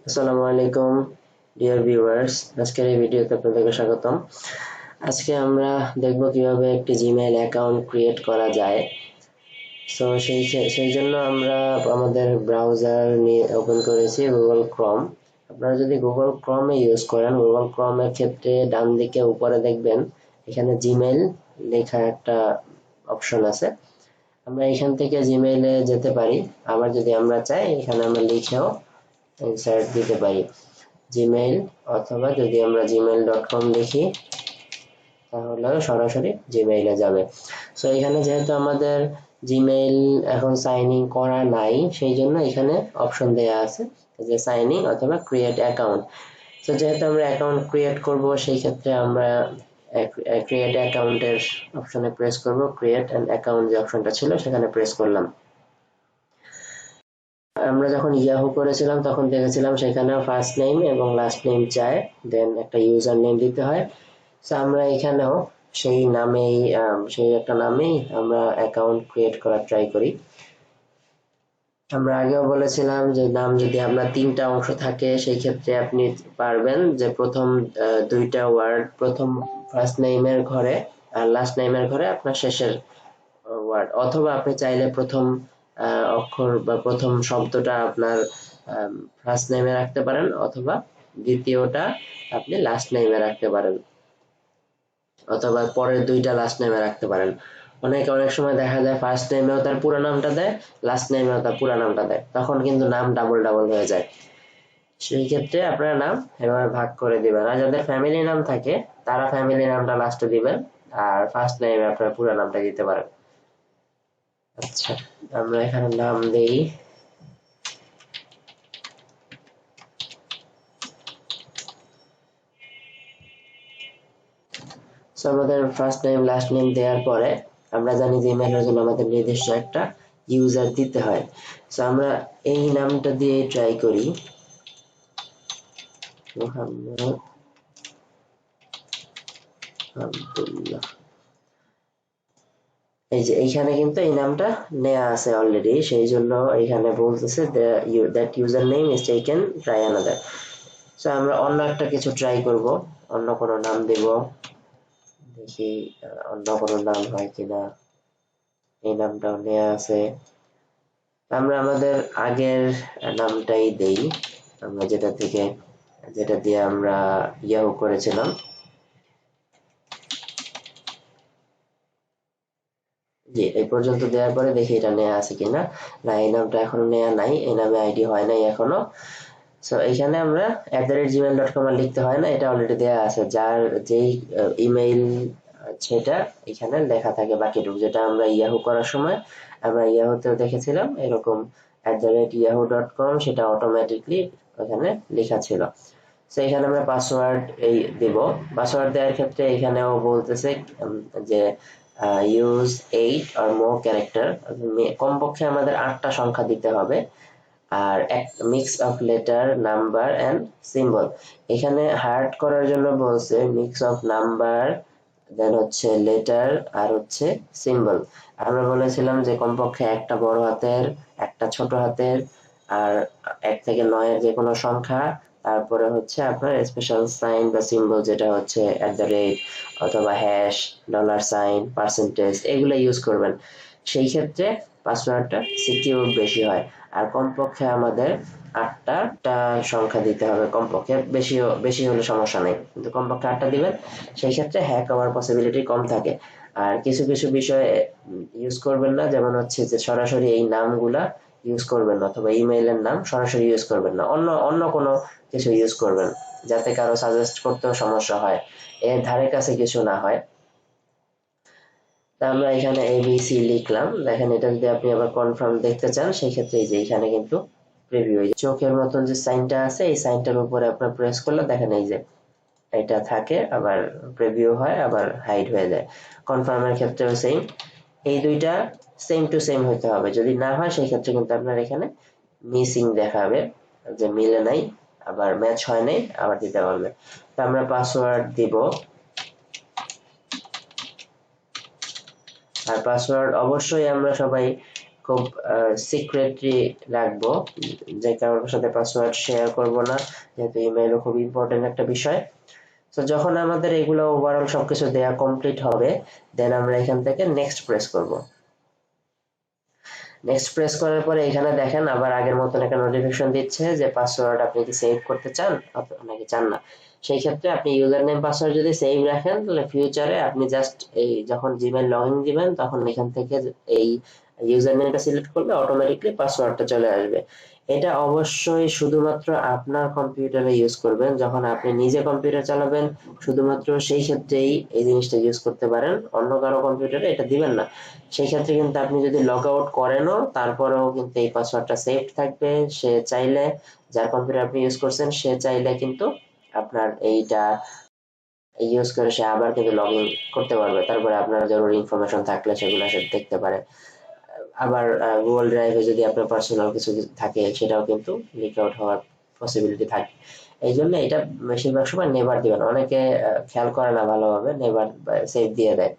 আসসালামু আলাইকুম dear viewers, আজকের এই ভিডিওতে আপনাদেরকে স্বাগতম। আজকে আমরা দেখব কিভাবে একটি জিমেইল অ্যাকাউন্ট ক্রিয়েট করা যায়। সো সেই জন্য আমরা আমাদের ব্রাউজার নিয়ে ওপেন করেছি গুগল ক্রোম। আপনারা যদি গুগল ক্রোমে ইউজ করেন, গুগল ক্রোমের ক্ষেত্রে ডান দিকে উপরে দেখবেন এখানে জিমেইল লেখা একটা অপশন আছে। আমরা এখান থেকে জিমেইলে যেতে পারি, আবার যদি আমরা চাই এখানে আমরা লিখেও ইনসার্ট দিতে পারি জিমেইল, অথবা যদি আমরা gmail.com লিখি তাহলে সরাসরি জিমেইলে যাবে। সো এখানে যেহেতু আমাদের জিমেইল এখন সাইন ইন করা নাই, সেই জন্য এখানে অপশন দেয়া আছে যে সাইন ইন অথবা ক্রিয়েট অ্যাকাউন্ট। সো যেহেতু আমরা অ্যাকাউন্ট ক্রিয়েট করব, সেই ক্ষেত্রে আমরা ক্রিয়েট অ্যাকাউন্টের অপশনে প্রেস করব। ক্রিয়েট অ্যান অ্যাকাউন্ট যে অপশনটা ছিল সেখানে প্রেস করলাম। আমরা যখন ইয়াহু করেছিলাম তখন দেখেছিলাম সেখানে ফার্স্ট নেম এবং লাস্ট নেম চায়, দেন একটা ইউজার নেম দিতে হয়। সো আমরা এখানেও সেই একটা নামেই আমরা অ্যাকাউন্ট ক্রিয়েট করার ট্রাই করি। আমরা আগেও বলেছিলাম যে নাম যদি আপনার 3টা অংশ থাকে সেই ক্ষেত্রে আপনি পারবেন যে প্রথম দুইটা ওয়ার্ড, প্রথম ফার্স্ট নেমের ঘরে আর লাস্ট নেমের ঘরে আপনার শেষের ওয়ার্ড, অথবা আপনি চাইলে প্রথম অক্ষর বা প্রথম শব্দটা আপনার ফার্স্ট নেমে রাখতে পারেন, অথবা দ্বিতীয়টা আপনি লাস্ট নেমে রাখতে পারেন, অথবা পরের দুইটা লাস্ট নেমে রাখতে পারেন। অনেক সময় দেখা যায় ফার্স্ট নেমেও তার পুরো নামটা দেয়, লাস্ট নেমেও তার পুরো নামটা দেয়, তখন কিন্তু নাম ডাবল হয়ে যায়। সেই ক্ষেত্রে আপনার নাম এভাবে ভাগ করে দিবেন। আর যাদের ফ্যামিলি নাম থাকে তারা ফ্যামিলি নামটা লাস্টে দিবেন, আর ফার্স্ট নেমে আপনার পুরো নামটা দিতে পারেন। আচ্ছা, আমরা এখানে নাম দেই আমাদের ফার্স্ট নেম লাস্ট নেম দেওয়ার পরে আমরা জানি যে ইমেইলের জন্য আমাদের নির্দিষ্ট একটা ইউজার দিতে হয়। সো আমরা এই নামটা দিয়ে ট্রাই করি, মোহাম্মদ আব্দুল্লাহ। এই যে এইখানে কিন্তু এই নামটা নেওয়া আছে অলরেডি, সেই জন্য এখানে বলতেছে that user name is taken, try another. So আমরা অন্য একটা কিছু ট্রাই করব, অন্য কোনো নাম দেব, দেখি অন্য কোনো নাম হয় কিনা। এই নামটাও নেওয়া আছে, আমরা আমাদের আগের নামটাই দেই, আমরা যেটা দিয়ে আমরা ইয়াহু করেছিলাম। জি, এই পর্যন্ত দেওয়ার পরে দেখি এটা নেওয়া আছে কিনা। না, এই নামটা এখনো নেওয়া নাই, এই নামে আইডি হয় নাই এখনো। সো এখানে আমরা @gmail.com আর লিখতে হয় না, এটা অলরেডি দেওয়া আছে। যার যেই ইমেইল সেটা এখানে লেখা থাকে বাকিটুকু, যেটা আমরা ইয়াহু করার সময় আমরা ইয়াহুতেও দেখেছিলাম এরকম @yahoo.com, সেটা অটোমেটিকলি ওখানে লেখা ছিল। সো এখানে আমরা পাসওয়ার্ড দিব। পাসওয়ার্ড দেওয়ার ক্ষেত্রে এখানেও বলতেছে যে ইউজ 8 or more ক্যারেক্টার, কমপক্ষে আমাদের 8টা সংখ্যা দিতে হবে, আর এক mix of letter, number and symbol. এখানে হার্ড করার জন্য বলছে মিক্স অফ নাম্বার, দেন হচ্ছে লেটার, আর হচ্ছে সিম্বল। আমরা বলেছিলাম যে কমপক্ষে একটা বড় হাতের, একটা ছোট হাতের, আর 1 থেকে 9 এর যে কোনো সংখ্যা, তারপরে হচ্ছে আপনার স্পেশাল সাইন বা সিম্বল, যেটা হচ্ছে @ অথবা হ্যাশ, $সাইন, পার্সেন্টেজ, এগুলো ইউজ করবেন। সেই ক্ষেত্রে পাসওয়ার্ডটা সিকিউর বেশি হয়। আর কমপক্ষে আমাদের 8টা সংখ্যা দিতে হবে, কমপক্ষে, বেশি হলে সমস্যা নেই, কিন্তু কমপক্ষে 8টা দিবেন, সেই ক্ষেত্রে হ্যাক হওয়ার পসিবিলিটি কম থাকে। আর কিছু বিষয়ে ইউজ করবেন না, যেমন হচ্ছে যে সরাসরি এই নামগুলা ইউজ করবেন না, অথবা ইমেইলের নাম সরাসরি ইউজ করবেন না, অন্য কোনো কিছু ইউজ করবেন, যাতে কারো সাজেস্ট করতেও সমস্যা হয়, এর ধারে কাছে কিছু না হয়। তা আমরা এখানে ABC লিখলাম। দেখেন, এটা যদি আপনি আবার কনফার্ম দেখতে চান, সেই ক্ষেত্রে এই যে এখানে কিন্তু প্রিভিউ, এই চোখের মতন যে সাইনটা আছে, এই সাইনটার উপরে আপনার প্রেস করলে দেখেন এই যে এটা থাকে, আবার প্রিভিউ হয়, আবার হাইড হয়ে যায়। কনফার্মের ক্ষেত্রেও সেম, এই দুইটা সেম টু সেম হতে হবে। যদি না হয় সেই ক্ষেত্রে কিন্তু আপনার এখানে মিসিং দেখাবে, যে মিলে নাই, আবার ম্যাচ হয় নাই, আবার দিতে পারবে। তো আমরা পাসওয়ার্ড দিব, আর পাসওয়ার্ড অবশ্যই আমরা সবাই খুব সিক্রেটলি রাখবো, যে কারোর সাথে পাসওয়ার্ড শেয়ার করব না, যেহেতু ইমেইলও খুব ইম্পর্টেন্ট একটা বিষয়। তো যখন আমাদের এগুলো ওভারঅল সবকিছু দেয়া কমপ্লিট হবে, দেন আমরা এখান থেকে নেক্সট প্রেস করব। নেক্সট প্রেস করার পরে এখানে দেখেন আবার আগের মতন একটা নোটিফিকেশন দিচ্ছে যে পাসওয়ার্ড আপনি কি সেভ করতে চান নাকি চান না। সেই ক্ষেত্রে আপনি ইউজার নেম পাসওয়ার্ড যদি সেভ রাখেন, তাহলে ফিউচারে আপনি জাস্ট এই যখন জিমেইল লগইন দিবেন তখন এখান থেকে এই ইউজার নেমটা সিলেক্ট করলে অটোমেটিকলি পাসওয়ার্ডটা চলে আসবে। এটা অবশ্যই শুধুমাত্র আপনার কম্পিউটারে ইউজ করবেন, যখন আপনি নিজে কম্পিউটার চালাবেন শুধুমাত্র সেই ক্ষেত্রেই এই জিনিসটা ইউজ করতে পারেন, অন্য কারো কম্পিউটারে এটা দিবেন না। সেই ক্ষেত্রে কিন্তু আপনি যদি লগ আউট করেনও তারপরেও কিন্তু এই পাসওয়ার্ডটা সেভ থাকবে। সে চাইলে, যার কম্পিউটার আপনি ইউজ করছেন, সে চাইলে কিন্তু আপনার এইটা ইউজ করে সে আবার কিন্তু লগ ইন করতে পারবে, তারপরে আপনার জরুরি ইনফরমেশন থাকলে সেগুলো সে দেখতে পারে। আবার গুগল ড্রাইভে যদি আপনার পার্সোনাল কিছু থাকে সেটাও কিন্তু লিক আউট হওয়ার পসিবিলিটি থাকে। এই জন্য এটা বেশিরভাগ সময় নেভার দিবেন, অনেকে খেয়াল করে না ভালোভাবে, নেভার সেভ দিয়ে দেয়।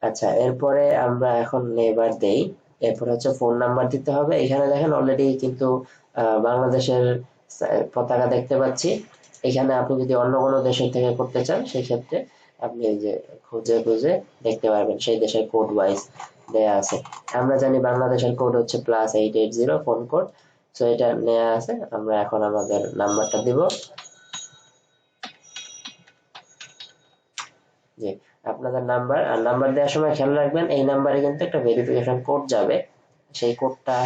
আচ্ছা, এরপরে আমরা এখন নেভার দেই। এরপর হচ্ছে ফোন নাম্বার দিতে হবে। এখানে দেখেন অলরেডি কিন্তু বাংলাদেশের পতাকা দেখতে পাচ্ছি। এখানে আপনি যদি অন্য কোনো দেশের থেকে করতে চান সেই ক্ষেত্রে আপনি এই যে খুঁজে খুঁজে দেখতে পারবেন, সেই দেশের কোড ওয়াইজ দেয়া আছে। আমরা জানি বাংলাদেশের কোড হচ্ছে +880 ফোন কোড। সো এটা নেওয়া আছে। আমরা এখন আমাদের নাম্বারটা দিব। জি, আপনাদের নাম্বার, আর নাম্বার দেওয়ার সময় খেয়াল রাখবেন এই নাম্বারে কিন্তু একটা ভেরিফিকেশন কোড যাবে, সেই কোডটা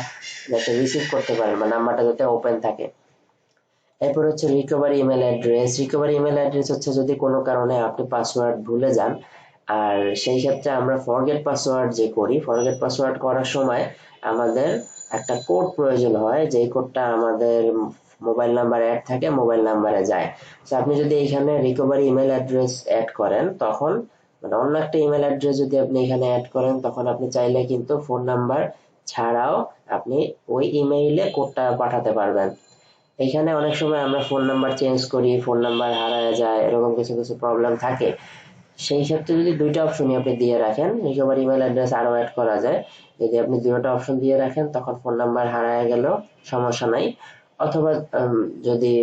যাতে রিসিভ করতে পারেন বা নাম্বারটা যাতে ওপেন থাকে। এরপর হচ্ছে recovery email address. Recovery email address হচ্ছে যদি কোনো কারণে আপনি পাসওয়ার্ড ভুলে যান, আর সেই ক্ষেত্রে আমরা ফরগেট পাসওয়ার্ড যে করি, ফরগেট পাসওয়ার্ড করার সময় আমাদের একটা কোড প্রয়োজন হয়, যেই কোডটা আমাদের মোবাইল নাম্বার অ্যাড থাকে, মোবাইল নাম্বারে যায়। তো আপনি যদি এখানে রিকভারি ইমেল অ্যাড্রেস অ্যাড করেন, তখন মানে অন্য একটা ইমেল অ্যাড্রেস যদি আপনি এখানে অ্যাড করেন, তখন আপনি চাইলে কিন্তু ফোন নাম্বার ছাড়াও আপনি ওই ইমেইলে কোডটা পাঠাতে পারবেন। এখানে অনেক সময় আমরা ফোন নাম্বার চেঞ্জ করি, ফোন নাম্বার হারায় যায়, এরকম কিছু কিছু প্রবলেম থাকে। সেই ক্ষেত্রে যদি দুইটা অপশনই আপনি দিয়ে রাখেন, রিকভারি ইমেল অ্যাড্রেস আরো অ্যাড করা যায়। যদি আপনি দুটো অপশন দিয়ে রাখেন, তখন ফোন নাম্বার হারায় গেলেও সমস্যা নাই। অথবা যদি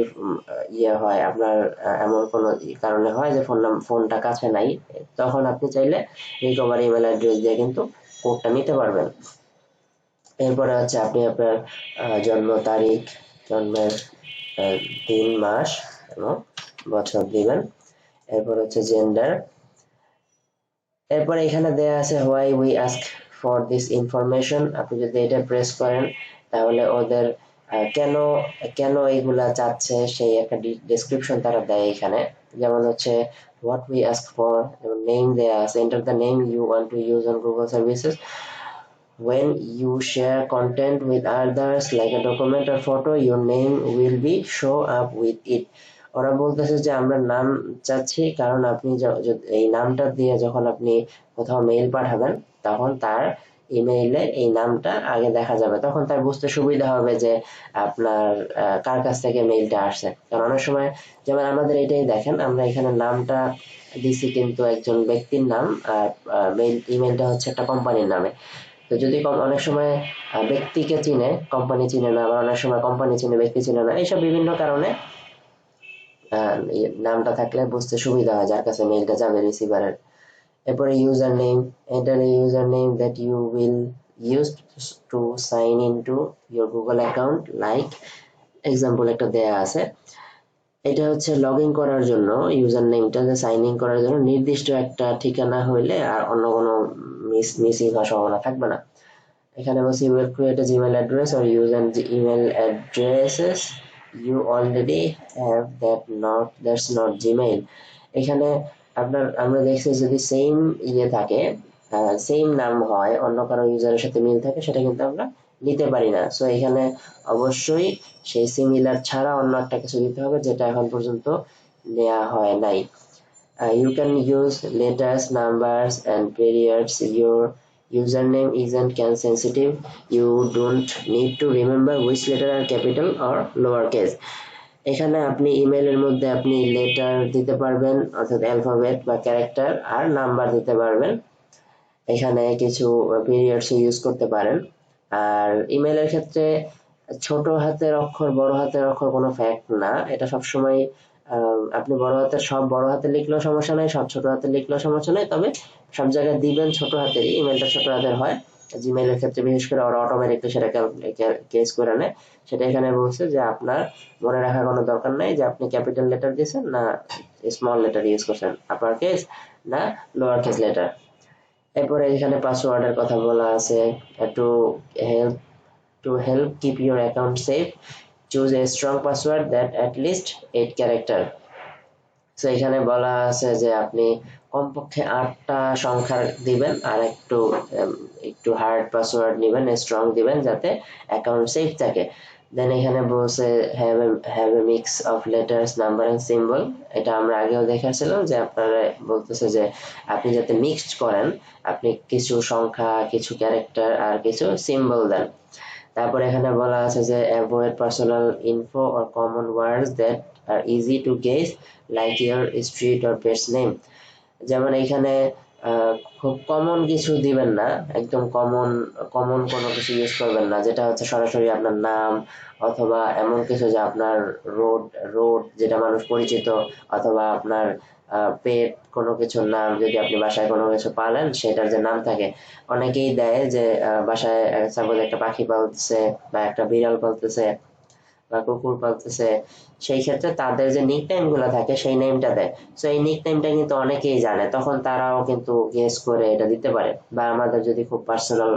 ইয়ে হয় আপনার, এমন কোনো কারণে হয় যে ফোনটা কাছে নাই, তখন আপনি চাইলে রিকভারি ইমেল অ্যাড্রেস দিয়ে কিন্তু কোডটা নিতে পারবেন। এরপরে হচ্ছে আপনি আপনার জন্ম তারিখ, জন্মের দিন, মাস এবং বছর দিবেন। এরপর হচ্ছে জেন্ডার। এরপরে এখানে দেয়া আছে why we ask for this information. আপনি যদি এটা প্রেস করেন তাহলে ওদের কেন কেন এইগুলা চাচ্ছে সেই একটা ডেসক্রিপশন তারা দেয় এখানে। যেমন হচ্ছে হোয়াট উই আস্ক ফর, যেমন নেম দেয়া আছে, enter the name you want to use on Google services. When you share content with others like a document or photo, your name will be show up with it. ওরা বলতেছে যে আমরা নাম চাচ্ছি, কারণ আপনি এই নামটা দিয়ে যখন আপনি কোথাও মেইল পাঠাবেন, তখন তার ইমেইলে এই নামটা আগে দেখা যাবে, তখন তার বুঝতে সুবিধা হবে যে আপনার কার কাছ থেকে মেইলটা আসছে। কারণ অনেক সময় যেমন আমাদের এটাই দেখেন, আমরা এখানে নামটা দিছি কিন্তু একজন ব্যক্তির নাম, আর ইমেইলটা হচ্ছে একটা কোম্পানির নামে। তো যদি অনেক সময় ব্যক্তিকে চিনে, কোম্পানি চিনে না, আবার অনেক সময় কোম্পানি চিনে ব্যক্তি চিনে না, এইসব বিভিন্ন কারণে নামটা থাকলে বুঝতে সুবিধা হয় যার কাছে মেইলটা যাবে রিসিভারের। এরপরে username, enter username that you will use to sign in to your Google account, like example একটা দেয়া আছে। এটা হচ্ছে লগ ইন করার জন্য, ইউজার নেমটা সাইন ইন করার জন্য নির্দিষ্ট একটা ঠিকানা হইলে আর অন্য কোনো মিসিং হওয়ার সম্ভাবনা থাকবে না। এখানে বলছি you will create a Gmail address or use an email addresses you already have that's not Gmail. এখানে আমরা দেখছি যদি সেম ইয়ে থাকে, সেম নাম হয়, অন্য কারো ইউজারের সাথে মিল থাকে, সেটা কিন্তু আমরা নিতে পারি না। সো এখানে অবশ্যই সেই সিমিলার ছাড়া অন্য একটা কিছু দিতে হবে, যেটা এখন পর্যন্ত নেওয়া হয় নাই। You can use letters, numbers and periods. Your username isn't can sensitive. You don't need to remember which letter are capital or lowercase. এখানে আপনি ইমেলের মধ্যে আপনি লেটার দিতে পারবেন, অর্থাৎ অ্যালফাবেট বা ক্যারেক্টার, আর নাম্বার দিতে পারবেন। এখানে কিছু পিরিয়ডস ইউজ করতে পারেন। আর ইমেলের ক্ষেত্রে ছোট হাতের অক্ষর বড় হাতের অক্ষর কোনো ফ্যাক্ট না, এটা সবসময় আপনি সব বড় হাতে লিখলেও সমস্যা নাই, সব ছোট হাতে লিখলেও সমস্যা নাই, তবে সব জায়গায় দিবেন ছোট হাতেরই, ইমেলটা ছোট হাতের হয়। জিমেইলের ক্ষেত্রে বিশেষ করে ওরা অটোমেটিকলি সেটা কেস করে নেয়। সেটা এখানে বলছে যে আপনার মনে রাখার কোনো দরকার নাই যে আপনি ক্যাপিটাল লেটার দিয়েছেন না স্মল লেটার ইউজ করছেন, আপার কেস না লোয়ার কেস লেটার। এরপরে এখানে পাসওয়ার্ডের কথা বলা আছে। To help keep your account safe, choose a strong password that at least 8 character. So এখানে বলা আছে যে আপনি কমপক্ষে 8টা সংখ্যার দিবেন, আর একটু হার্ড পাসওয়ার্ড নেবেন, স্ট্রং দিবেন যাতে অ্যাকাউন্ট সেফ থাকে। দেন এখানে বলছে have a mix of letters number and symbol. এটা আমরা আগেও দেখাছিলাম যে আপনারা বলতেছে যে আপনি যাতে মিক্সড করেন, আপনি কিছু সংখ্যা, কিছু ক্যারেক্টার আর কিছু সিম্বল দেন। তারপর এখানে বলা আছে যে avoid personal info or common words that are easy to guess like your street or pet's name. যেমন এখানে খুব কমন কিছু দিবেন না, একদম কমন কোনো কিছু ইউজ করবেন না যেটা হচ্ছে সরাসরি আপনার নাম, অথবা এমন কিছু যে আপনার রোড যেটা মানুষ পরিচিত, অথবা আপনার পেট কোনো কিছুর নাম, যদি আপনি বাসায় কোনো কিছু পালেন সেটার যে নাম থাকে। অনেকেই দেয় যে বাসায় সাপোজ একটা পাখি পালতেছে বা একটা বিড়াল পালতেছে বা কুকুর পালতেছে, সেই ক্ষেত্রে তাদের যে নিকনেম গুলো থাকে সেই নেমটা দেয়। সো এই নিকনেমটা কিন্তু অনেকেই জানে, তখন তারাও কিন্তু গেস করে এটা দিতে পারে। বা আমাদের যদি খুব পার্সোনাল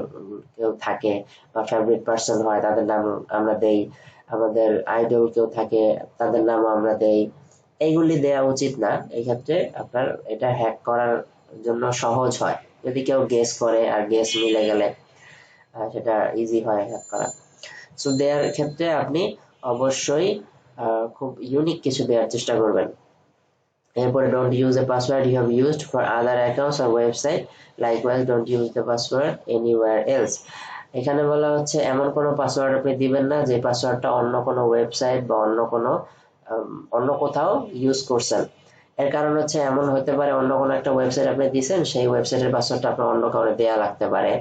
কেউ থাকে বা ফেভারিট পার্সন হয় তাদের নাম আমরা দেই, আমাদের আইডল কেউ থাকে তাদের নামও আমরা দেই। এইগুলি দেওয়া উচিত না, এই ক্ষেত্রে আপনার এটা হ্যাক করার জন্য সহজ হয়। যদি কেউ গেস করে আর গেস মিলে গেলে সেটা ইজি হয় হ্যাক করা। সো দেওয়ার ক্ষেত্রে আপনি অবশ্যই খুব ইউনিক কিছু দেওয়ার চেষ্টা করবেন। এরপরে don't use a password you have used for other accounts or website, likewise don't use the password anywhere else. এখানে বলা হচ্ছে এমন কোনো পাসওয়ার্ড আপনি দিবেন না যে পাসওয়ার্ডটা অন্য কোনো ওয়েবসাইট বা অন্য কোথাও ইউজ করছেন। এর কারণ হচ্ছে এমন হতে পারে অন্য কোনো একটা ওয়েবসাইট আপনি দিয়েছেন, সেই ওয়েবসাইটের পাসওয়ার্ডটা আপনার অন্য কাউকে দেয়া লাগতে পারে,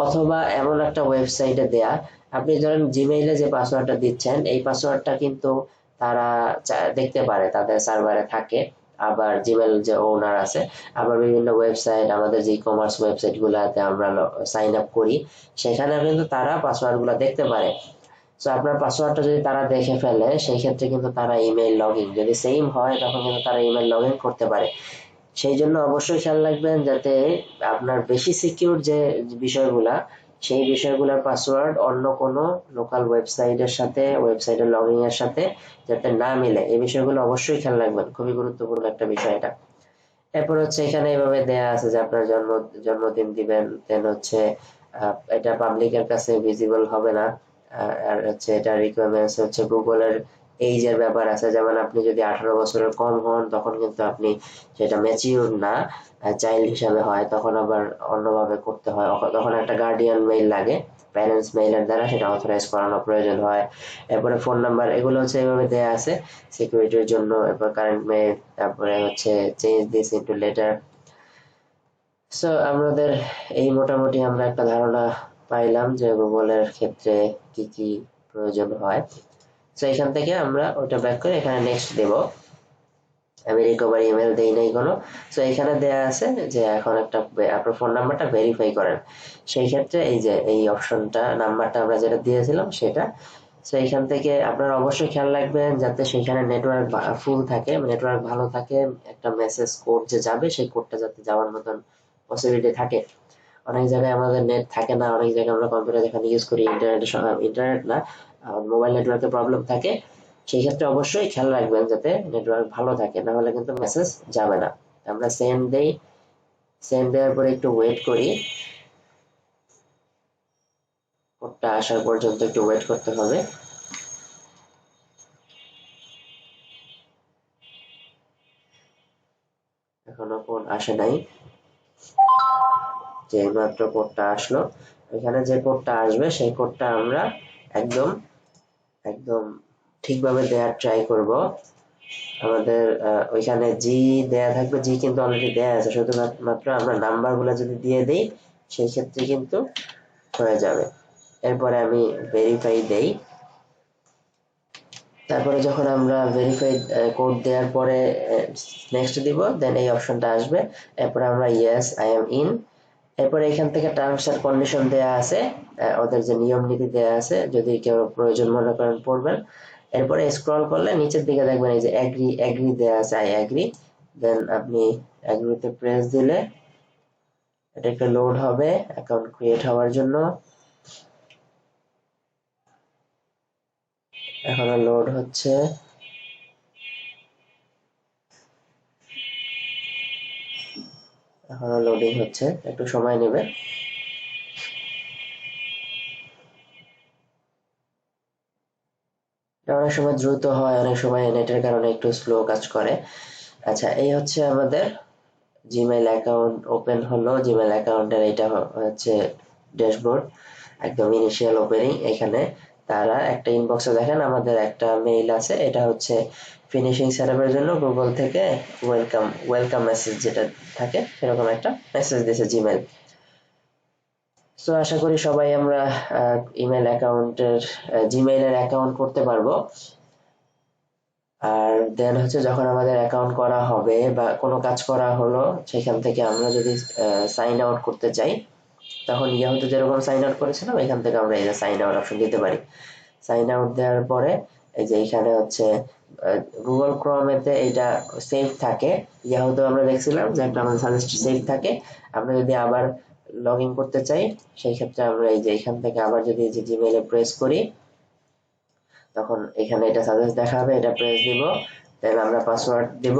অথবা এমন একটা ওয়েবসাইটে দেয়া। আপনি ধরেন জিমেইলে যে পাসওয়ার্ডটা দিচ্ছেন এই পাসওয়ার্ডটা কিন্তু তারা দেখতে পারে, তাদের সার্ভারে থাকে। আবার জিমেইল যে ওনার আছে, আবার বিভিন্ন ওয়েবসাইট, আমাদের যে ই-কমার্স ওয়েবসাইট গুলাতে আমরা সাইন আপ করি সেখানে কিন্তু তারা পাসওয়ার্ড গুলা দেখতে পারে। সো আপনার পাসওয়ার্ডটা যদি তারা দেখে ফেলে সেই ক্ষেত্রে কিন্তু তারা ইমেইল লগইন যদি সেম হয় তখন কিন্তু তারা ইমেইল লগইন করতে পারে। সেই জন্য অবশ্যই খেয়াল রাখবেন যাতে আপনার বেশি সিকিউর যে বিষয়গুলা, সেই বিষয়গুলোর পাসওয়ার্ড অন্য কোনো লোকাল ওয়েবসাইটের লগইন এর সাথে যাতে না মিলে, এই বিষয়গুলো অবশ্যই খেয়াল রাখবেন, খুবই গুরুত্বপূর্ণ একটা বিষয় এটা। এরপর হচ্ছে এখানে এইভাবে দেয়া আছে যে আপনার জন্মদিন দিবেন, দেন হচ্ছে এটা পাবলিকের কাছে ভিজিবল হবে না। আর হচ্ছে এটা রিকোয়ারমেন্টস হচ্ছে গুগলের এইজের ব্যাপার আছে, যেমন আপনি যদি 18 বছরের কম হন তখন কিন্তু আপনি সেটা ম্যাচিউর না, চাইল্ড হিসাবে হয়, তখন আবার অন্যভাবে করতে হয়, তখন একটা গার্ডিয়ান মেইল লাগে, প্যারেন্টস মেইলের দ্বারা সেটা অথরাইজ করানো প্রয়োজন হয়। এরপরে ফোন নাম্বার, এগুলো হচ্ছে এইভাবে দেয়া আছে সিকিউরিটির জন্য। এরপর কারেন্ট মেইল, তারপরে হচ্ছে change this into letter. So আমাদের এই মোটামুটি আমরা একটা ধারণা পাইলাম যে গুগলের ক্ষেত্রে কি কি প্রয়োজন হয়। সো এখান থেকে আমরা ওটা ব্যাক করে এখানে নেক্সট দেব। আমি রিকভারি ইমেল দেই নাই কোনো। সো এখানে দেয়া আছে যে এখন আপনার ফোন নাম্বারটা ভেরিফাই করেন, সেই ক্ষেত্রে এই যে এই অপশনটা, নাম্বারটা আমরা যেটা দিয়েছিলাম সেটা। সো এখান থেকে আপনারা অবশ্যই খেয়াল রাখবেন যাতে সেখানে নেটওয়ার্ক ফুল থাকে, নেটওয়ার্ক ভালো থাকে, একটা মেসেজ কোড যে যাবে সেই কোডটা যাতে যাওয়ার মতন পসিবিলিটি থাকে। অনেক জায়গায় আমাদের নেট থাকে না, অনেক জায়গায় আমরা কম্পিউটার যেখানে ইউজ করি ইন্টারনেট না, মোবাইল নেটওয়ার্কের প্রবলেম থাকে, সেই ক্ষেত্রে অবশ্যই খেয়াল রাখবেন যাতে নেটওয়ার্ক ভালো থাকে, না হলে কিন্তু মেসেজ যাবে না। আমরা সেন্ড দেই, সেন্ড দেওয়ার পরে একটু ওয়েট করি, কোডটা আসার পর্যন্ত একটু ওয়েট করতে হবে। এখনো কোড আসে নাই, যে মাত্র কোডটা আসলো। এখানে যে কোডটা আসবে সেই কোডটা আমরা একদম একদম ঠিকভাবে দেওয়ার ট্রাই করব। আমাদের ওইখানে জি দেয়া থাকবে, জি কিন্তু অলরেডি দেয়া আছে, শুধুমাত্র আমরা নাম্বারগুলো যদি দিয়ে দেই সেই ক্ষেত্রে কিন্তু হয়ে যাবে। এরপরে আমি ভেরিফাই দেই। তারপরে যখন আমরা ভেরিফাই কোড দেওয়ার পরে নেক্সট দিব, দেন এই অপশনটা আসবে। এরপরে আমরা ইয়েস আই এম ইন। এরপরে এখান থেকে টার্মস এন্ড কন্ডিশন দেয়া আছে, ওদের যে নিয়ম নীতি দেয়া আছে, যদি কেউ প্রয়োজন মনে করেন পড়বেন। এরপরে স্ক্রল করলে নিচের দিকে দেখবেন এই যে এগ্রি এগ্রি দেয়া আছে, আই এগ্রি। দেন আপনি এগ্রিতে প্রেস দিলে এটা একটা লোড হবে অ্যাকাউন্ট ক্রিয়েট হওয়ার জন্য। এখনো লোড হচ্ছে। এখনো লোডিং হচ্ছে, একটু সময় নেবে। অনেক সময় দ্রুত হয়, অনেক সময় নেটের কারণে একটু স্লো কাজ করে। আচ্ছা, এই হচ্ছে আমাদের জিমেইল অ্যাকাউন্ট ওপেন হলো। জিমেইল অ্যাকাউন্টের এটা হচ্ছে ড্যাশবোর্ড, একদম ইনিশিয়াল ওপেনিং। এখানে তারা একটা ইনবক্সে দেখেন আমাদের একটা মেইল আছে, এটা হচ্ছে ফিনিশিং সেটআপের জন্য গুগল থেকে ওয়েলকাম ওয়েলকাম মেসেজ যেটা থাকে সেরকম একটা মেসেজ দিয়েছে জিমেইল। সো আশা করি সবাই আমরা ইমেল অ্যাকাউন্টের জিমেইলের অ্যাকাউন্ট করতে পারবো। আর দেন হচ্ছে যখন আমাদের অ্যাকাউন্ট করা হবে বা কোনো কাজ করা হলো, সেখান থেকে আমরা যদি সাইন আউট করতে চাই, তখন ইয়াহুতে যেরকম সাইন আউট করেছিলাম এখান থেকে আমরা এই যে সাইন আউট অপশন দিতে পারি। সাইন আউট দেওয়ার পরে এই যে এখানে হচ্ছে গুগল ক্রোমেতে এটা সেভ থাকে, ইয়াহুতে আমরা দেখছিলাম যে একটা আমাদের সাজেস্ট সেভ থাকে। আমরা যদি আবার লগ ইন করতে চাই সেই ক্ষেত্রে আমরা এই যে এখান থেকে আবার যদি এই যে জিমেইলে প্রেস করি, তখন এখানে এটা সাজেস্ট দেখাবে, এটা প্রেস দিব, দেন আমরা পাসওয়ার্ড দিব।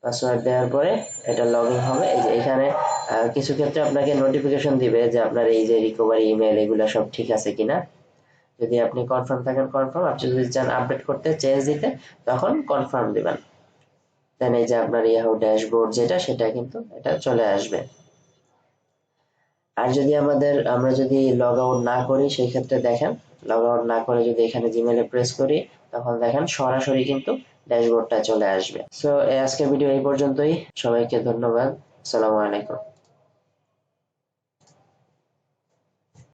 পাসওয়ার্ড দেওয়ার পরে এটা লগ ইন হবে। এই যে এখানে কিছু ক্ষেত্রে আপনাকে নোটিফিকেশন দিবে যে আপনার এই যে রিকভারি ইমেল এগুলো সব ঠিক আছে কিনা। যদি আপনি কনফার্ম থাকেন কনফার্ম, আপনি যদি চান আপডেট করতে চেঞ্জ দিতে তখন কনফার্ম দিবেন। দেন এই যে আপনার ইয়াহু ড্যাশবোর্ড যেটা সেটা কিন্তু এটা চলে আসবে। আর যদি আমরা যদি লগ আউট না করি সেই ক্ষেত্রে দেখেন, লগ আউট না করে যদি এখানে জিমেইলে প্রেস করি তখন দেখেন সরাসরি কিন্তু ড্যাশবোর্ডটা চলে আসবে। সো আজকের ভিডিও এই পর্যন্তই। সবাইকে ধন্যবাদ। আসসালামু আলাইকুম।